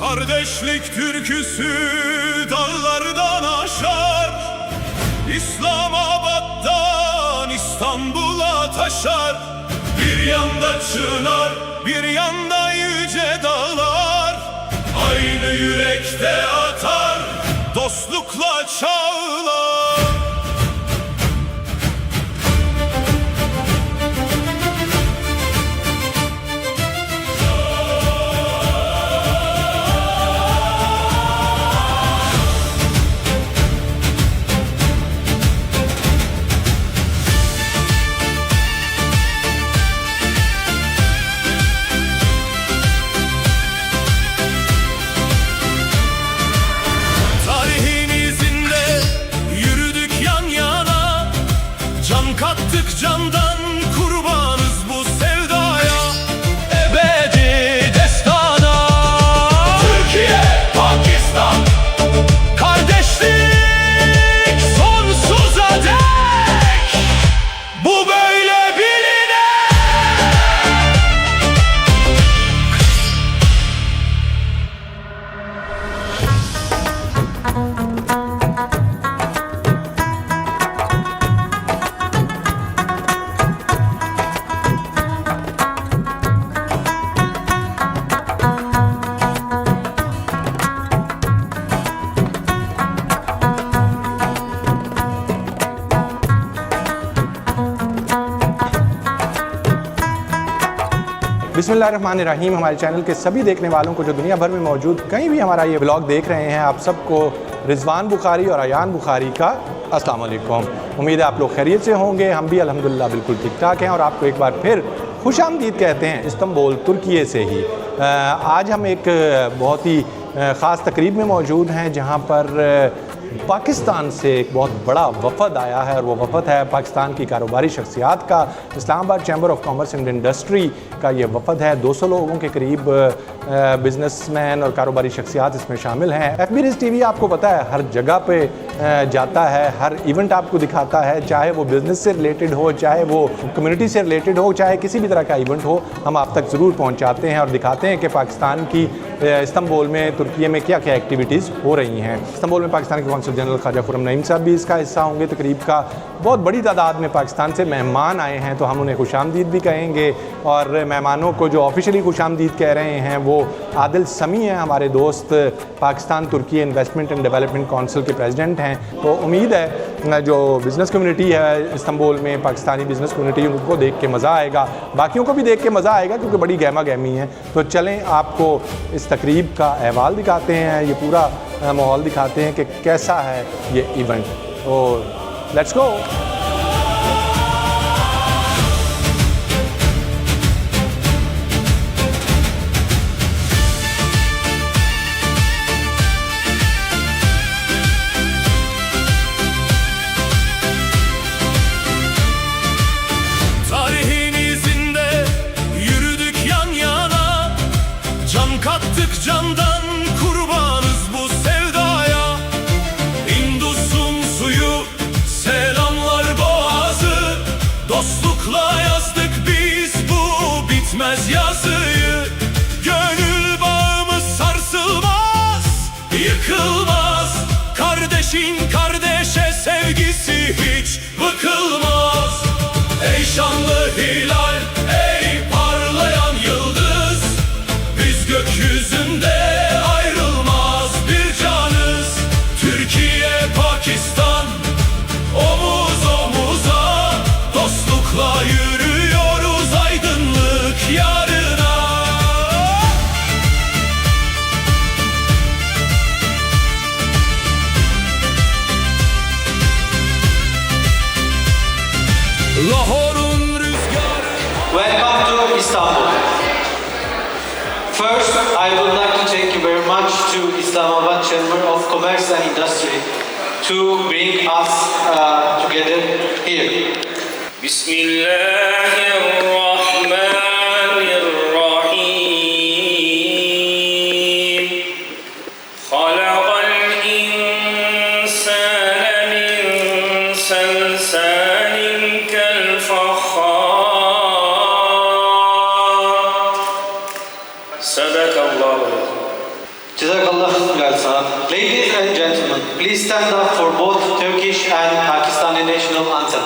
Kardeşlik türküsü dağlardan aşar, İslamabad'dan İstanbul'a taşar. Bir yanda çınar, bir yanda yüce dağlar, aynı yürekte atar, dostlukla çağlar. Kattık candan, kurbanız bu sevdaya, ebedi destana. Türkiye, Pakistan, kardeşlik sonsuza dek, bu böyle biline. बिस्मिल्लाहिर्रहमानिर्रहीम। हमारे चैनल के सभी देखने वालों को जो दुनिया भर में मौजूद कहीं भी हमारा ये ब्लॉग देख रहे हैं, आप सबको रिजवान बुखारी और अयान बुखारी का अस्सलाम वालेकुम। उम्मीद है आप लोग खैरियत से होंगे। हम भी अल्हम्दुलिल्लाह बिल्कुल ठीक ठाक हैं और आपको एक बार फिर खुशामदीद कहते हैं इस्तांबुल तुर्की से ही। आज हम एक बहुत ही ख़ास तकरीब में मौजूद हैं जहाँ पर पाकिस्तान से एक बहुत बड़ा वफ़द आया है और वो वफ़द है पाकिस्तान की कारोबारी शख्सियात का। Islamabad chamber of commerce and industry का ये वफ़द है। 200 लोगों के करीब बिजनेसमैन और कारोबारी शख्सियात इसमें शामिल हैं। FBRiz TV आपको पता है हर जगह पे जाता है, हर इवेंट आपको दिखाता है, चाहे वो बिज़नेस से रिलेटेड हो, चाहे वो कम्युनिटी से रिलेटेड हो, चाहे किसी भी तरह का इवेंट हो, हम आप तक ज़रूर पहुँचाते हैं और दिखाते हैं कि पाकिस्तान की इस्तांबुल में, तुर्की में क्या क्या एक्टिविटीज़ हो रही हैं। इस्तांबुल में पाकिस्तान के कौंसल जनरल ख्वाजा खुर्रम नईम साहब भी इसका हिस्सा होंगे तकरीब का। बहुत बड़ी तादाद में पाकिस्तान से मेहमान आए हैं, तो हम उन्हें खुशामदीद भी कहेंगे। और मेहमानों को जो ऑफिशियली खुशामदीद कह रहे हैं वो आदिल समी हैं, हमारे दोस्त, पाकिस्तान तुर्की इन्वेस्टमेंट एंड डेवलपमेंट काउंसिल के प्रेसिडेंट हैं। तो उम्मीद है जो बिज़नेस कम्युनिटी है इस्तांबुल में, पाकिस्तानी बिज़नेस कम्युनिटी, उनको देख के मज़ा आएगा, बाकियों को भी देख के मज़ा आएगा क्योंकि बड़ी गहमा गहमी है। तो चलें आपको इस तकरीब का अहवाल दिखाते हैं, ये पूरा माहौल दिखाते हैं कि कैसा है ये इवेंट। और let's go. Kattık candan, kurbanız bu sevdaya, İndus'un suyu, selamlar boğazı, dostlukla yazdık biz bu bitmez yazıyı. Gönül bağımız sarsılmaz, yıkılmaz, kardeşin kardeşe sevgisi hiç bıkılmaz. Ey şanlı hilal, ey parlayan yıldız, gökyüzünde ayrılmaz bir canız. Türkiye, Pakistan, omuz omuza, dostlukla yürüyoruz aydınlık yarına. Lahor'un rüzgarı. Welcome to Istanbul. First, I would like to thank you very much to Islamabad Chamber of Commerce and Industry to bring us together here. Bismillahirrahmanirrahim. Khalaqal insane min salsalin kal fakhar. Jazakallah khair, sahab. Ladies and gentlemen, please stand up for both Turkish and Pakistani national anthem.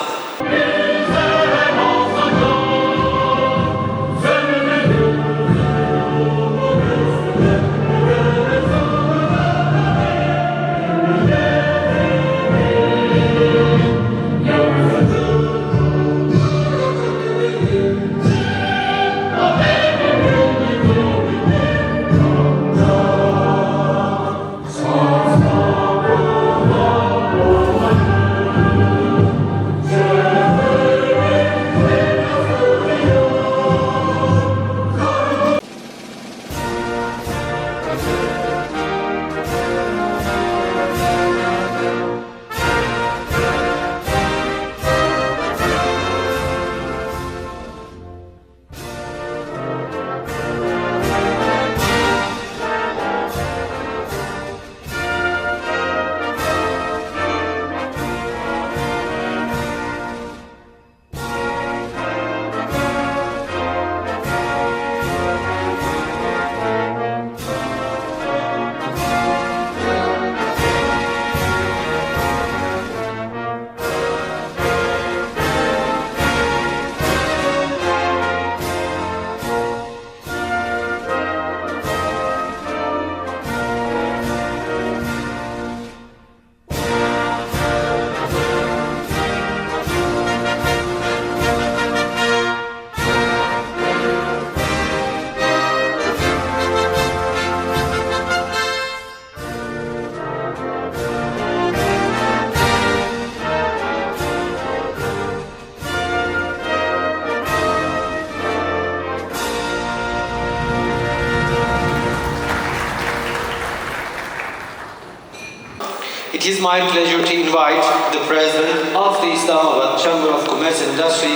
It is my pleasure to invite the President of the Islamabad Chamber of Commerce and Industry,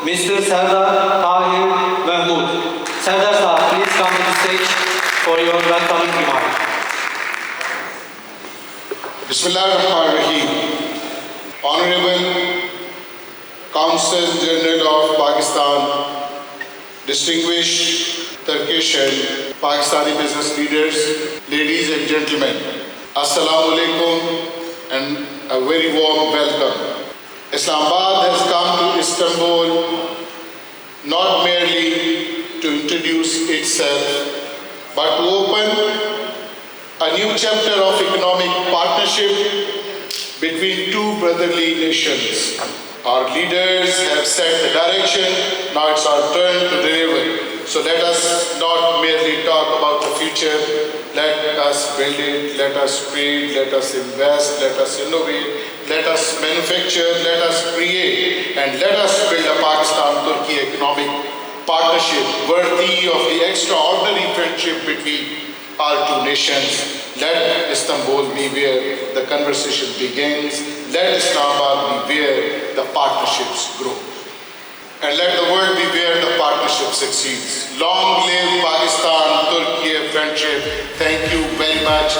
Mr. Sardar Tahir Mahmood. Sardar Sahab, please come to the stage for your welcoming remark. Bismillahirrahmanirrahim. Honorable Consul General of Pakistan, distinguished Turkish and Pakistani business leaders, ladies and gentlemen, Assalamu alaikum and a very warm welcome. Islamabad has come to Istanbul not merely to introduce itself, but to open a new chapter of economic partnership between two brotherly nations. Our leaders have set the direction, now it's our turn to deliver. So let us not merely talk about the future, let us build it, let us create, let us invest, let us innovate, let us manufacture, let us create, and let us build a Pakistan-Turkey economic partnership worthy of the extraordinary friendship between our two nations. Let Istanbul be where the conversation begins. Let Islamabad be where the partnerships grow. And let the world be where the partnership succeeds. Long live Pakistan-Turkey friendship. Thank you very much.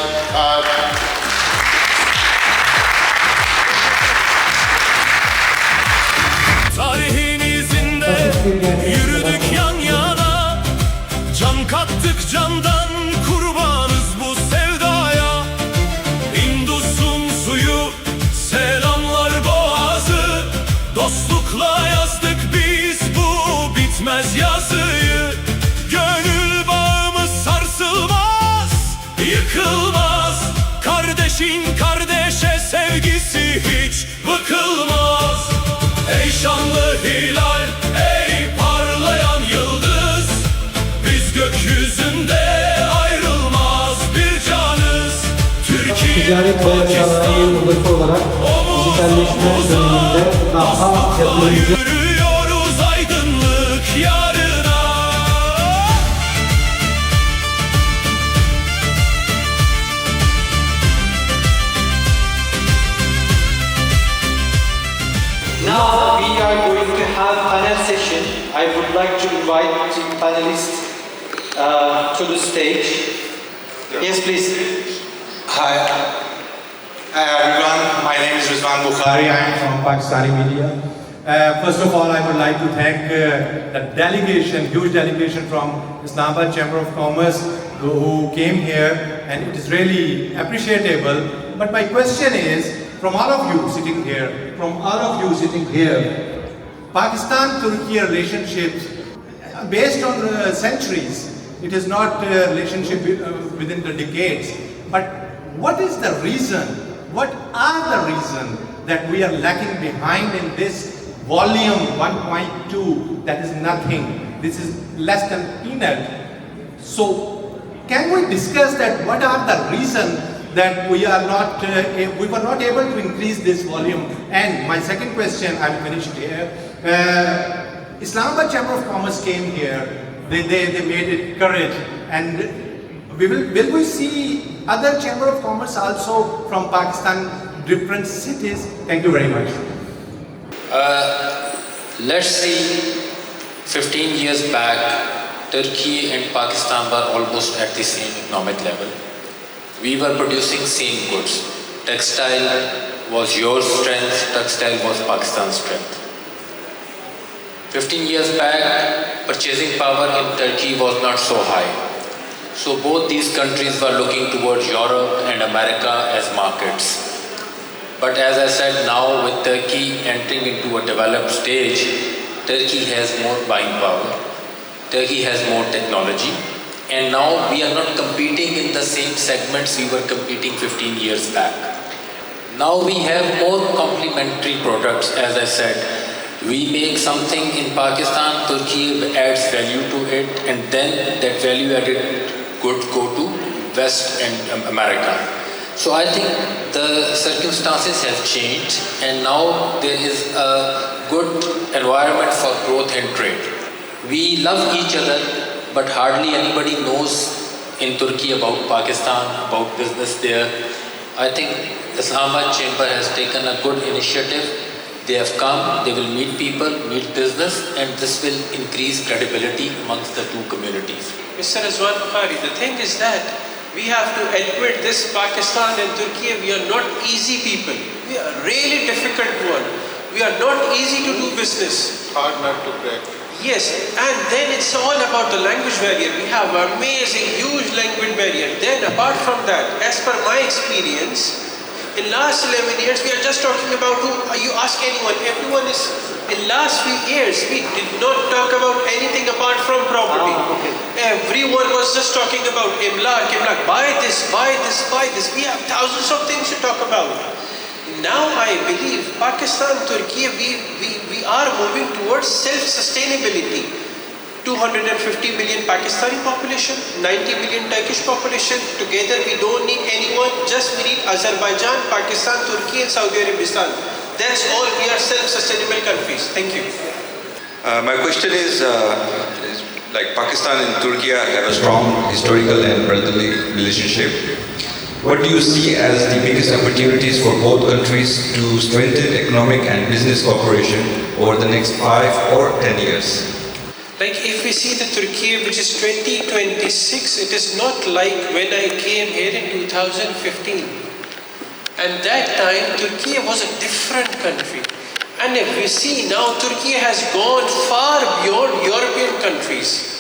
Tarihin izinde yürüdük yan yana, can kattık candan, kurbanız bu sevdaya. Indus'un suyu, selamlar boğazı, dostlukla yazdık biz bu bitmez yazıyı. Gönül bağımız sarsılmaz, yıkılmaz, kardeşin kardeşe sevgisi hiç bıkılmaz. Ey şanlı hilal, ey parlayan yıldız, biz gökyüzünde ayrılmaz bir canız. Türkiye, Ticaret ve sanayi yıldızı olarak dijitalleşme döneminde daha yatırımcı yürüyoruz aydınlık yarına. Now we are going to have panel session. I would like to invite the panelists to the stage. Yes, please. Hi. Everyone, my name is Rizwan Bukhari. I am from Pakistani media. First of all, I would like to thank the delegation, huge delegation from Islamabad Chamber of Commerce, who came here, and it is really appreciable. But my question is, from all of you sitting here, Pakistan-Turkey relationships, based on centuries, it is not a relationship within the decades. But what is the reason? What are the reasons that we are lacking behind in this volume 1.2? That is nothing. This is less than peanut. So, can we discuss that? What are the reasons that we were not able to increase this volume? And my second question, I'll finish it here. Islamabad Chamber of Commerce came here. They made it courage, and will we see other Chamber of Commerce also from Pakistan, different cities? Thank you very much. Let's see, 15 years back, Turkey and Pakistan were almost at the same economic level. We were producing same goods. Textile was your strength, textile was Pakistan's strength. 15 years back, purchasing power in Turkey was not so high. So both these countries were looking towards Europe and America as markets. But as I said, now with Turkey entering into a developed stage, Turkey has more buying power, Turkey has more technology, and now we are not competing in the same segments we were competing 15 years back. Now we have more complementary products, as I said. We make something in Pakistan, Turkey adds value to it, and then that value added goods go to West and America. So I think the circumstances have changed, and now there is a good environment for growth and trade. We love each other, but hardly anybody knows in Turkey about Pakistan, about business there. I think Islamabad Chamber has taken a good initiative. They have come, they will meet people, meet business, and this will increase credibility amongst the two communities. Mr. Rizwan Bukhari, the thing is that we have to admit this, Pakistan and Turkey, we are not easy people. We are really difficult one. We are not easy to do business. Hard nut to crack. Yes, and then it's all about the language barrier. We have amazing, huge language barrier. Then apart from that, as per my experience, in last 11 years, we are just talking about you ask anyone, everyone is, in last few years, we did not talk about anything apart from property. Everyone was just talking about imlak, buy this, buy this, buy this. We have thousands of things to talk about. Now I believe Pakistan, Turkey, we are moving towards self-sustainability. 250 million Pakistani population, 90 million Turkish population. Together we don't need anyone, just we need Azerbaijan, Pakistan, Turkey and Saudi Arabistan. That's all, we are self-sustainable countries. Thank you. My question is like Pakistan and Turkey have a strong historical and brotherly relationship. What do you see as the biggest opportunities for both countries to strengthen economic and business cooperation over the next 5 or 10 years? Like if we see the Turkey, which is 2026, it is not like when I came here in 2015. And that time, Turkey was a different country. And if we see now, Turkey has gone far beyond European countries.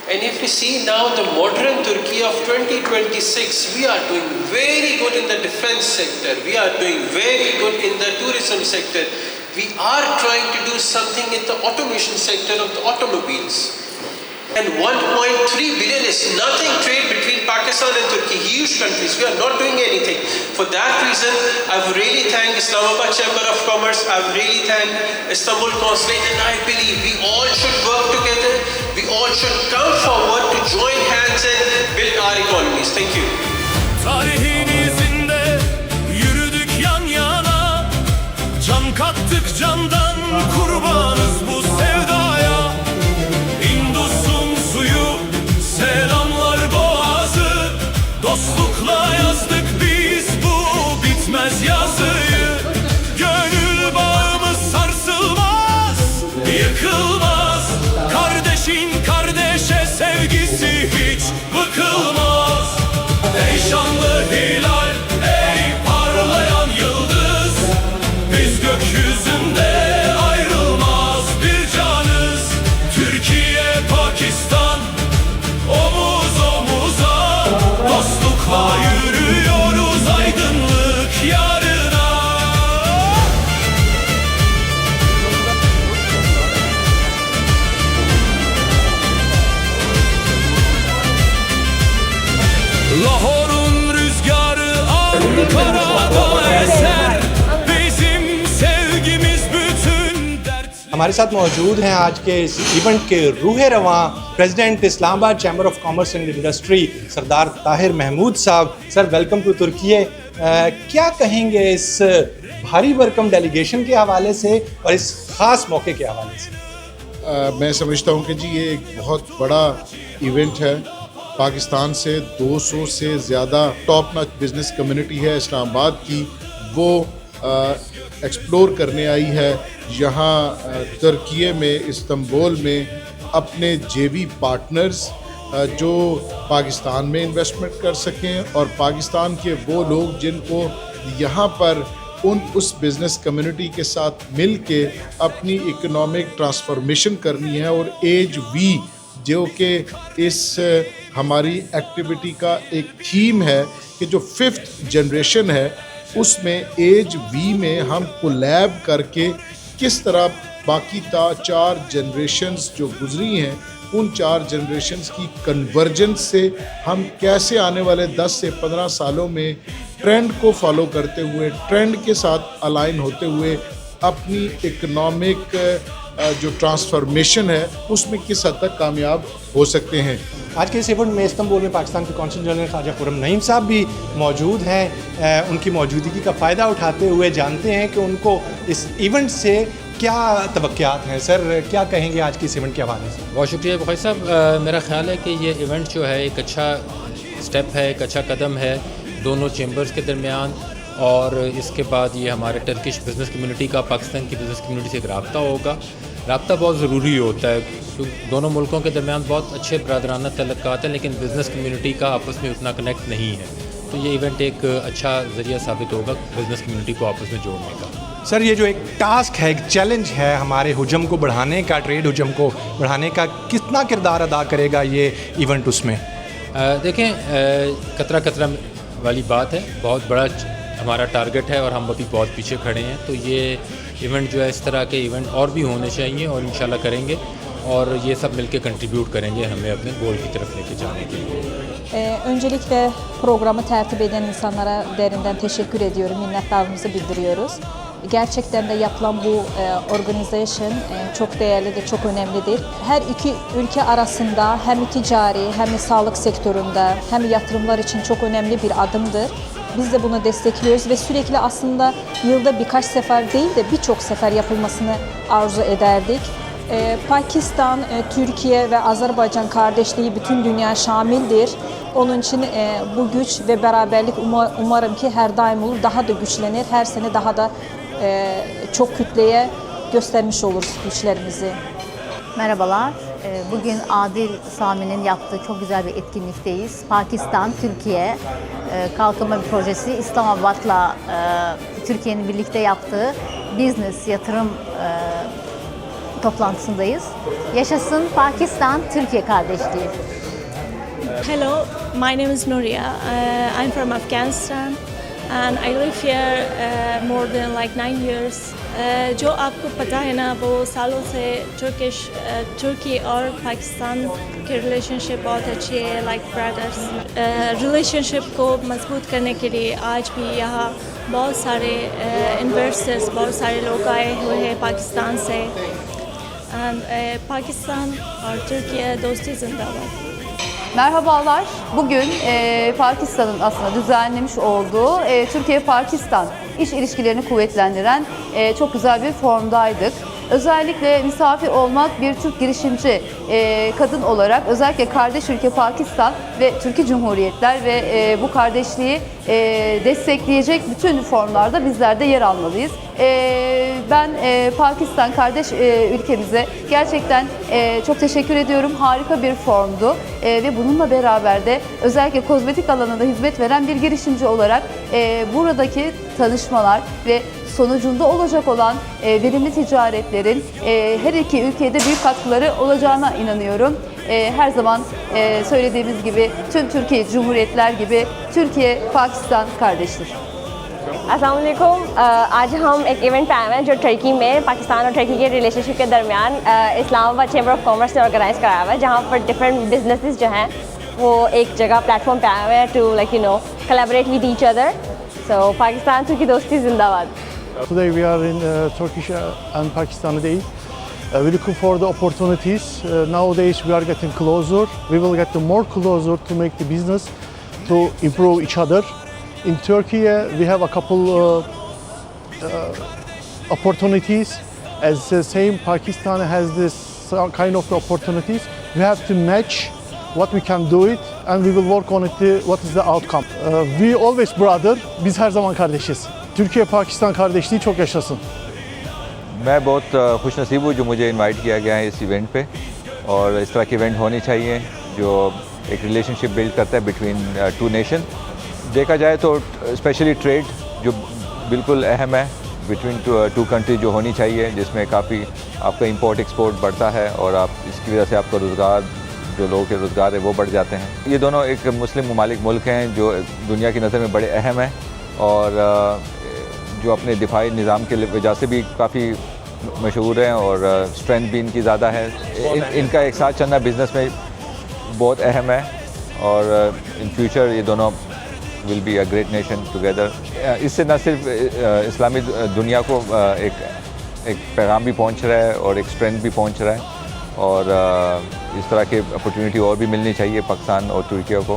And if we see now the modern Turkey of 2026, we are doing very good in the defense sector. We are doing very good in the tourism sector. We are trying to do something in the automation sector of the automobiles. And 1.3 billion is nothing trade between Pakistan and Turkey, huge countries. We are not doing anything. For that reason, I've really thanked Islamabad Chamber of Commerce. I've really thanked Istanbul Consulate, and I believe we all should work together. We all should come forward to join hands and build our economies. Thank you. Tarihin izinde yürüdük yan yana, can kattık candan kurbanız bu sevdaya. İndus'un suyu, selamlar boğazı, dostlukla yazdık biz bu bitmez yazıyı. Gönül bağımız sarsılmaz, yıkılmaz, kardeşin kardeşe sevgisi hiç bıkılmaz. Ey şanlı hilal, ey parlayan yıldız, biz gökyüzünde ayrılmaz bir canız. Türkiye, Pakistan, omuz omuza, karada eser bizim sevgimiz bütün dert. हमारे साथ मौजूद हैं आज के इस इवेंट के रूह रवां president Islamabad chamber of commerce and industry Sardar Tahir Mahmood sahab. Sir welcome to Turkey. क्या कहेंगे इस भारी भरकम डेलीगेशन के हवाले से और इस ख़ास मौके के हवाले से? मैं समझता हूँ कि जी ये एक बहुत बड़ा इवेंट है. पाकिस्तान से 200 से ज़्यादा टॉप नॉच बिज़नेस कम्युनिटी है इस्लामाबाद की, वो एक्सप्लोर करने आई है यहाँ तुर्की में, इस्तांबुल में अपने जेवी पार्टनर्स जो पाकिस्तान में इन्वेस्टमेंट कर सकें और पाकिस्तान के वो लोग जिनको यहाँ पर उस बिज़नेस कम्युनिटी के साथ मिल के अपनी इकोनॉमिक ट्रांसफॉर्मेशन करनी है. और एज वी जो कि इस हमारी एक्टिविटी का एक थीम है कि जो 5th जनरेशन है उसमें एज वी में हम कोलैब करके किस तरह बाकी 4 जनरेशन्स जो गुजरी हैं उन 4 जनरेशन्स की कन्वर्जेंस से हम कैसे आने वाले 10 से 15 सालों में ट्रेंड को फॉलो करते हुए, ट्रेंड के साथ अलाइन होते हुए अपनी इकोनॉमिक जो ट्रांसफॉर्मेशन है उसमें किस हद तक कामयाब हो सकते हैं. आज के इस इवेंट में इस्तांबुल में पाकिस्तान के कौंसल जनरल ख्वाजा खुर्रम नईम साहब भी मौजूद हैं. उनकी मौजूदगी का फ़ायदा उठाते हुए जानते हैं कि उनको इस इवेंट से क्या तवक्कुआत हैं. सर क्या कहेंगे आज के इस इवेंट के हवाले से? बहुत शुक्रिया बुखारी साहब. मेरा ख़्याल है कि ये इवेंट जो है एक अच्छा स्टेप है, एक अच्छा कदम है दोनों चैम्बर्स के दरमियान, और इसके बाद ये हमारे टर्किश बिज़नेस कम्युनिटी का पाकिस्तान की बिज़नेस कम्युनिटी से एक रब्ता होगा. रब्ता बहुत ज़रूरी होता है क्योंकि दोनों मुल्कों के दरमियान बहुत अच्छे बरादराना तल्लुकात हैं, लेकिन बिज़नेस कम्युनिटी का आपस में उतना कनेक्ट नहीं है. तो ये इवेंट एक अच्छा ज़रिया साबित होगा बिज़नेस कम्युनिटी को आपस में जोड़ने का. सर ये जो एक टास्क है, एक चैलेंज है हमारे हुजम को बढ़ाने का, ट्रेड हुजम को बढ़ाने का, कितना किरदार अदा करेगा ये इवेंट उसमें? देखें, कतरा कतरा वाली बात है, बहुत बड़ा हमारा टारगेट है और हम अभी बहुत पीछे खड़े हैं. तो ये इवेंट जो है, इस तरह के इवेंट और भी होने चाहिए और इंशाल्लाह करेंगे, और ये सब मिलकर कंट्रीब्यूट करेंगे हमें अपने गोल की तरफ लेके जाने के लिए. Öncelikle programı tertip eden insanlara derinden teşekkür ediyorum, minnettarlığımızı bildiriyoruz. Gerçekten de yapılan bu organization çok değerlidir, çok önemlidir. Her iki ülke arasında hem ticari hem de sağlık sektöründe hem yatırımlar için çok önemli bir adımdır. Biz de bunu destekliyoruz ve sürekli aslında yılda birkaç sefer değil de birçok sefer yapılmasını arzu ederdik. Pakistan, Türkiye ve Azerbaycan kardeşliği bütün dünya şamildir. Onun için bu güç ve beraberlik umarım ki her daim olur, daha da güçlenir. Her sene daha da çok kütleye göstermiş oluruz güçlerimizi. Merhabalar. Bugün Adil Sami'nin yaptığı çok güzel bir etkinlikteyiz. Pakistan, Türkiye kalkınma bir projesi İslamabad'la Türkiye'nin birlikte yaptığı business, yatırım toplantısındayız. Yaşasın Pakistan, Türkiye kardeşliği. Hello, my name is Nuria. I'm from Afghanistan and I live here more than like 9 years. जो आपको पता है ना, वो सालों से तुर्की और पाकिस्तान के रिलेशनशिप बहुत अच्छी है, लाइक ब्रदर्स. रिलेशनशिप को मजबूत करने के लिए आज भी यहाँ बहुत सारे इन्वेस्टर्स, बहुत सारे लोग आए हुए हैं पाकिस्तान से. Pakistan और Türkiye dosti zindabad. Merhabalar. Bugün Pakistan'ın aslında düzenlemiş olduğu Türkiye-Pakistan iş ilişkilerini kuvvetlendiren çok güzel bir formdaydık. Özellikle misafir olmak bir Türk girişimci kadın olarak özellikle kardeş ülke Pakistan ve Türkiye Cumhuriyetler ve bu kardeşliği destekleyecek bütün formlarda bizler de yer almalıyız. Ben Pakistan kardeş ülkemize gerçekten çok teşekkür ediyorum. Harika bir formdu ve bununla beraber de özellikle kozmetik alanında hizmet veren bir girişimci olarak buradaki tanışmalar ve sonucunda olacak olan verimli ticaretlerin her iki ülkede büyük katkıları olacağına inanıyorum. Her zaman söylediğimiz gibi tüm Türkiye Cumhuriyetler gibi Türkiye, Pakistan kardeştir. अस्सलाम वालेकुम. आज हम एक इवेंट पे आए हैं जो टर्की में पाकिस्तान और टर्की के रिलेशनशिप के दरमियान इस्लामाबाद चैम्बर ऑफ कॉमर्स ने ऑर्गेनाइज़ कराया हुआ है, जहाँ पर डिफरेंट बिजनेसेस जो हैं वो एक जगह प्लेटफॉर्म पे आए हुए हैं to like you know collaborate with each other. So Pakistan Turkey dosti zindabad. Today we are in Turkish and Pakistani Day. We're looking for the opportunities. Nowadays we are getting closer. We will get more closer to make the business, to improve each other. In Turkey we have a couple opportunities. As the same Pakistan has this kind of opportunities. We have to match what we can do it and we will work on it. What is the outcome? We always brother. Biz her zaman kardeşiz. Türkiye-Pakistan kardeşliği çok yaşasın. मैं बहुत खुश नसीब हूँ जो मुझे इनवाइट किया गया है इस इवेंट पे और इस तरह के इवेंट होने चाहिए जो एक रिलेशनशिप बिल्ड करता है बिटवीन टू नेशन. देखा जाए तो स्पेशली ट्रेड जो बिल्कुल अहम है बिटवीन टू कंट्री जो होनी चाहिए जिसमें काफ़ी आपका इंपोर्ट एक्सपोर्ट बढ़ता है और आप इसकी वजह से आपका रोज़गार जो लोगों के रोज़गार है वो बढ़ जाते हैं. ये दोनों एक मुस्लिम ममालिक मुल्क हैं जो दुनिया की नज़र में बड़े अहम हैं और जो अपने दिफाई निज़ाम के वजह से भी काफ़ी मशहूर हैं और स्ट्रेंथ भी इनकी ज़्यादा है. इनका एक साथ चलना बिज़नेस में बहुत अहम है और इन फ्यूचर ये दोनों will be a great nation together. इससे न सिर्फ इस्लामी दुनिया को एक पैगाम भी पहुंच रहा है और एक स्ट्रेंथ भी पहुंच रहा है और इस तरह के अपॉर्चुनिटी और भी मिलनी चाहिए पाकिस्तान और तुर्की को.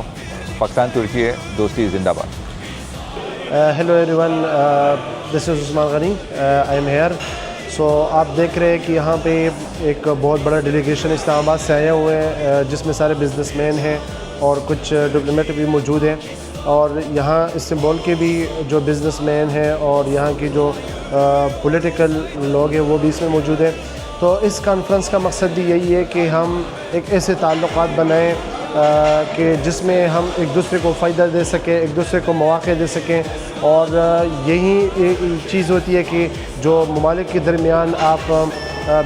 पाकिस्तान तुर्की दोस्ती जिंदाबाद. Hello everyone, this is Usman Ghani. I am here. So आप देख रहे हैं कि यहाँ पे एक बहुत बड़ा डेलीगेशन इस्लामाबाद से आए हुए हैं जिसमें सारे बिजनेसमैन हैं और कुछ डिप्लोमेट भी मौजूद हैं और यहाँ इस्तांबुल के भी जो बिजनेसमैन हैं और यहाँ की जो पॉलिटिकल लोग हैं वो भी इसमें मौजूद हैं. तो इस कॉन्फ्रेंस का मकसद भी यही है कि हम एक ऐसे ताल्लुक़ात बनाएं कि जिसमें हम एक दूसरे को फ़ायदा दे सकें, एक दूसरे को मौक़े दे सकें और यही एक चीज़ होती है कि जो ममालिक के दरमियान आप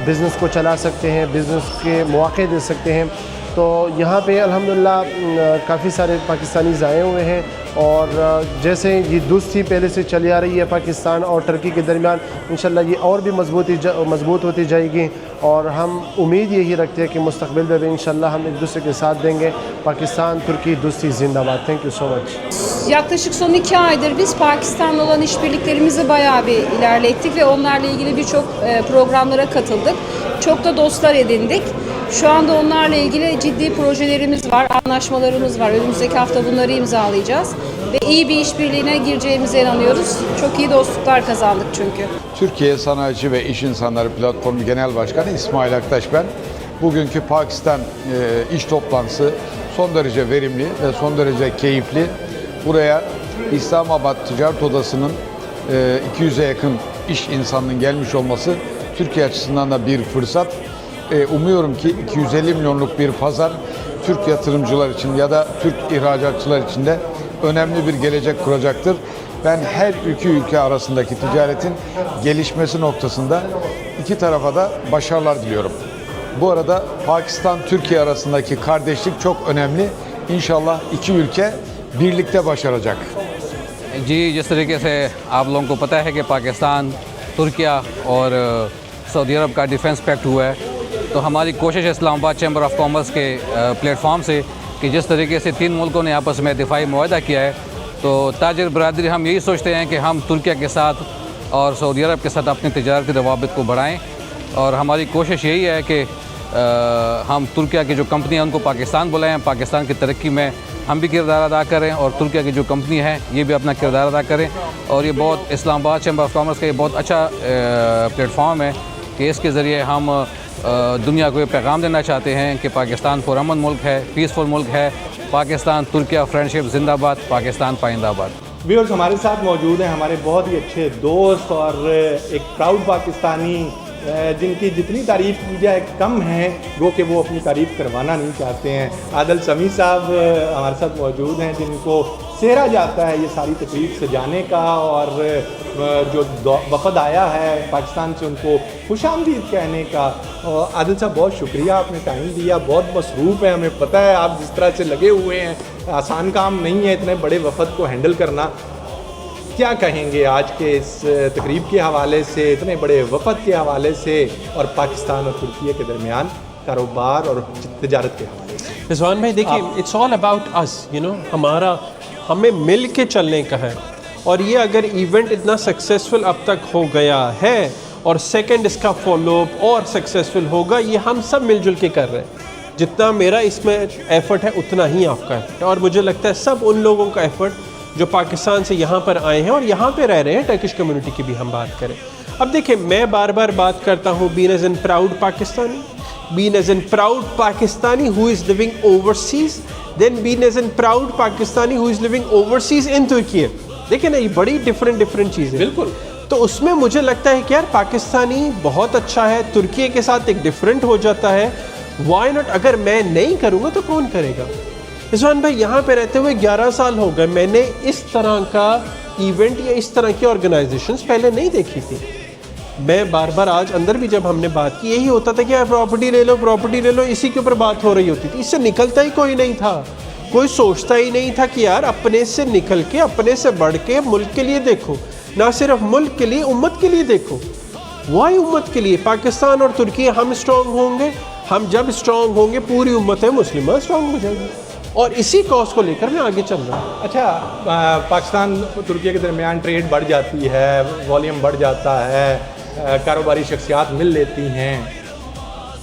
बिज़नेस को चला सकते हैं, बिज़नेस के मौक़े दे सकते हैं. तो यहाँ पे अल्हम्दुलिल्लाह काफ़ी सारे पाकिस्तानीज़ आए हुए हैं और जैसे ये दोस्ती पहले से चली आ रही है पाकिस्तान और तुर्की के दरमियान इंशाल्लाह ये और भी मज़बूत होती जाएगी और हम उम्मीद यही रखते हैं कि मुस्तक़बिल में भी इंशाल्लाह हम एक दूसरे के साथ देंगे. Pakistan Türkiye dosti zindabad. Thank you so much. Yaklaşık son 2 aydır biz Pakistan'la olan işbirliklerimizi bayağı bir ilerlettik ve onlarla ilgili birçok programlara katıldık. Çok da dostlar edindik. Şu anda onlarla ilgili ciddi projelerimiz var, anlaşmalarımız var. Önümüzdeki hafta bunları imzalayacağız ve iyi bir işbirliğine gireceğimize inanıyoruz. Çok iyi dostluklar kazandık çünkü. Türkiye Sanayici ve İş İnsanları Platformu Genel Başkanı İsmail Aktaş ben. Bugünkü Pakistan iş toplantısı son derece verimli ve son derece keyifli. Buraya İslamabad Ticaret Odası'nın 200'e yakın iş insanının gelmiş olması Türkiye açısından da bir fırsat. Umuyorum ki 250 milyonluk bir pazar Türk yatırımcılar için ya da Türk ihracatçılar için de önemli bir gelecek kuracaktır. Ben her iki ülke arasındaki ticaretin gelişmesi noktasında iki tarafa da başarılar diliyorum. Bu arada Pakistan-Türkiye arasındaki kardeşlik çok önemli. İnşallah iki ülke birlikte başaracak. जी जिस तरीके से आप लोगों को पता है कि पाकिस्तान, तुर्किया और सऊदी अरब का डिफेंस पैक्ट हुआ है तो हमारी कोशिश है इस्लामाबाद चैम्बर ऑफ कॉमर्स के प्लेटफॉर्म से कि जिस तरीके से तीन मुल्कों ने आपस में दिफाई मुआहदा किया है तो ताजिर बरादरी हम यही सोचते हैं कि हम तुर्किया के साथ और सऊदी अरब के साथ अपनी तजारती रवाबित को बढ़ाएँ और हमारी कोशिश यही है कि हम तुर्किया की जो कंपनी है उनको पाकिस्तान बुलाएं, पाकिस्तान की तरक्की में हम भी किरदार अदा करें और तुर्किया की जो कंपनी है ये भी अपना किरदार अदा करें. और ये बहुत इस्लामाबाद चैम्बर ऑफ कॉमर्स का ये बहुत अच्छा प्लेटफॉर्म है कि इसके ज़रिए हम दुनिया को ये पैगाम देना चाहते हैं कि पाकिस्तान पुरअमन मुल्क है, पीसफुल मुल्क है. पाकिस्तान तुर्किया फ्रेंडशिप जिंदाबाद, पाकिस्तान पाइंदाबाद. व्यूअर्स हमारे साथ मौजूद हैं हमारे बहुत ही अच्छे दोस्त और एक प्राउड पाकिस्तानी जिनकी जितनी तारीफ़ की जाए कम है वो कि वो अपनी तारीफ़ करवाना नहीं चाहते हैं. आदिल समी साहब हमारे साथ मौजूद हैं जिनको सेहरा जाता है ये सारी तकलीफ सजाने का और जो वफ़द आया है पाकिस्तान से उनको खुशामदीद कहने का. और आदिल साहब बहुत शुक्रिया आपने टाइम दिया, बहुत मसरूफ़ है, हमें पता है आप जिस तरह से लगे हुए हैं आसान काम नहीं है इतने बड़े वफ़द को हैंडल करना. क्या कहेंगे आज के इस तकरीब के हवाले से, इतने बड़े वफ़द के हवाले से और पाकिस्तान और तुर्की के दरमियान कारोबार और तिजारत के हवाले से? रिजवान भाई देखिए, it's all about us, you know, हमें मिल के चलने का है. اور یہ اگر ایونٹ اتنا سکسیسفل اب تک ہو گیا ہے اور سیکنڈ اس کا فالو اپ اور سکسیسفل ہوگا، یہ ہم سب مل جل کے کر رہے ہیں. جتنا میرا اس میں ایفرٹ ہے اتنا ہی آپ کا ایفرٹ ہے، اور مجھے لگتا ہے سب ان لوگوں کا ایفرٹ جو پاکستان سے یہاں پر آئے ہیں اور یہاں پہ رہ رہے ہیں. ٹرکش کمیونٹی کی بھی ہم بات کریں. اب دیکھیں، میں بار بار بات کرتا ہوں بین ایز این پراؤڈ پاکستانی، بین ایز این پراؤڈ پاکستانی who is living overseas, then been as a proud Pakistani who is living overseas in Turkey. دیکھیں نا، یہ بڑی ڈفرینٹ چیزیں. بالکل. تو اس میں مجھے لگتا ہے کہ یار پاکستانی بہت اچھا ہے، ترکی کے ساتھ ایک ڈفرینٹ ہو جاتا ہے. وائی ناٹ؟ اگر میں نہیں کروں گا تو کون کرے گا؟ رضوان بھائی، یہاں پہ رہتے ہوئے 11 سال ہو گئے، میں نے اس طرح کا ایونٹ یا اس طرح کی آرگنائزیشنز پہلے نہیں دیکھی تھی. میں بار بار آج اندر بھی جب ہم نے بات کی، یہی ہوتا تھا کہ یار پراپرٹی لے لو، اسی کے اوپر بات ہو رہی ہوتی تھی. اس سے نکلتا ہی کوئی نہیں تھا، کوئی سوچتا ہی نہیں تھا کہ یار اپنے سے نکل کے، اپنے سے بڑھ کے ملک کے لیے دیکھو. نہ صرف ملک کے لیے، امت کے لیے دیکھو. وائی امت کے لیے؟ پاکستان اور ترکی ہم اسٹرانگ ہوں گے. ہم جب اسٹرانگ ہوں گے پوری امت مسلمہ اسٹرانگ ہو جائے گی، اور اسی کاز کو لے کر میں آگے چل رہا ہوں. اچھا، پاکستان ترکی کے درمیان ٹریڈ بڑھ جاتی ہے، والیوم بڑھ جاتا ہے، کاروباری شخصیات مل لیتی ہیں،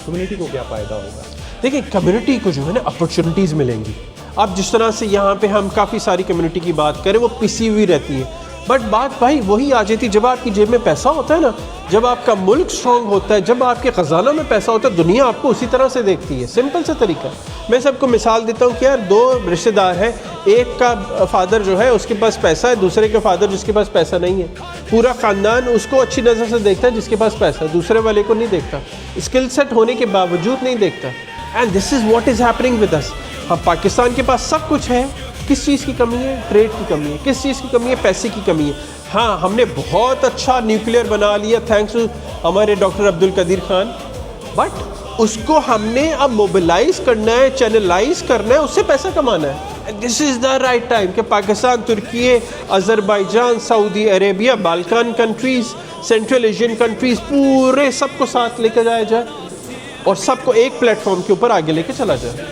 کمیونٹی کو کیا فائدہ ہوگا؟ دیکھیں، کمیونٹی کو جو ہے نا اپرچونیٹیز ملیں گی. اب جس طرح سے یہاں پہ ہم کافی ساری کمیونٹی کی بات کریں، وہ پسی ہوئی رہتی ہے، بٹ بات بھائی وہی آ جاتی جب آپ کی جیب میں پیسہ ہوتا ہے نا، جب آپ کا ملک اسٹرانگ ہوتا ہے، جب آپ کے خزانہ میں پیسہ ہوتا ہے، دنیا آپ کو اسی طرح سے دیکھتی ہے. سمپل سا طریقہ. میں سب کو مثال دیتا ہوں کہ یار 2 رشتہ دار ہیں، ایک کا فادر جو ہے اس کے پاس پیسہ ہے، دوسرے کا فادر جس کے پاس پیسہ نہیں ہے. پورا خاندان اس کو اچھی نظر سے دیکھتا ہے جس کے پاس پیسہ ہے، دوسرے والے کو نہیں دیکھتا، اسکل سیٹ ہونے کے باوجود نہیں دیکھتا. اینڈ دس از واٹ از ہیپننگ ود اس. اب پاکستان کے پاس سب کچھ ہے، کس چیز کی کمی ہے؟ ٹریڈ کی کمی ہے. کس چیز کی کمی ہے؟ پیسے کی کمی ہے. ہاں، ہم نے بہت اچھا نیوکلیئر بنا لیا تھینکس ٹو ہمارے ڈاکٹر عبدالقدیر خان، بٹ اس کو ہم نے اب موبلائز کرنا ہے، چینلائز کرنا ہے، اس سے پیسہ کمانا ہے. دس از دا رائٹ ٹائم کہ پاکستان، ترکی، آذربائیجان، سعودی عربیہ، بالکان کنٹریز، سینٹرل ایشین کنٹریز، پورے سب کو ساتھ لے کے جایا جائے اور سب کو ایک پلیٹ فارم کے اوپر آگے لے کے چلا جائے.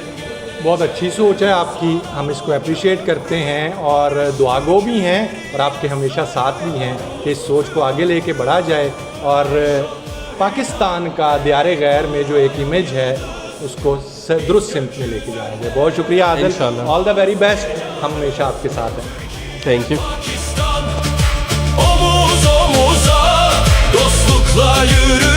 بہت اچھی سوچ ہے آپ کی، ہم اس کو اپریشیٹ کرتے ہیں اور دعا گو بھی ہیں، اور آپ کے ہمیشہ ساتھ بھی ہیں کہ اس سوچ کو آگے لے کے بڑھا جائے اور پاکستان کا دیار غیر میں جو ایک امیج ہے اس کو درست سمت میں لے کے جایا جائے. بہت شکریہ عادل، آل دا ویری بیسٹ. ہم ہمیشہ آپ کے ساتھ ہیں. تھینک یو. Omuz omuza dostlukla yürü.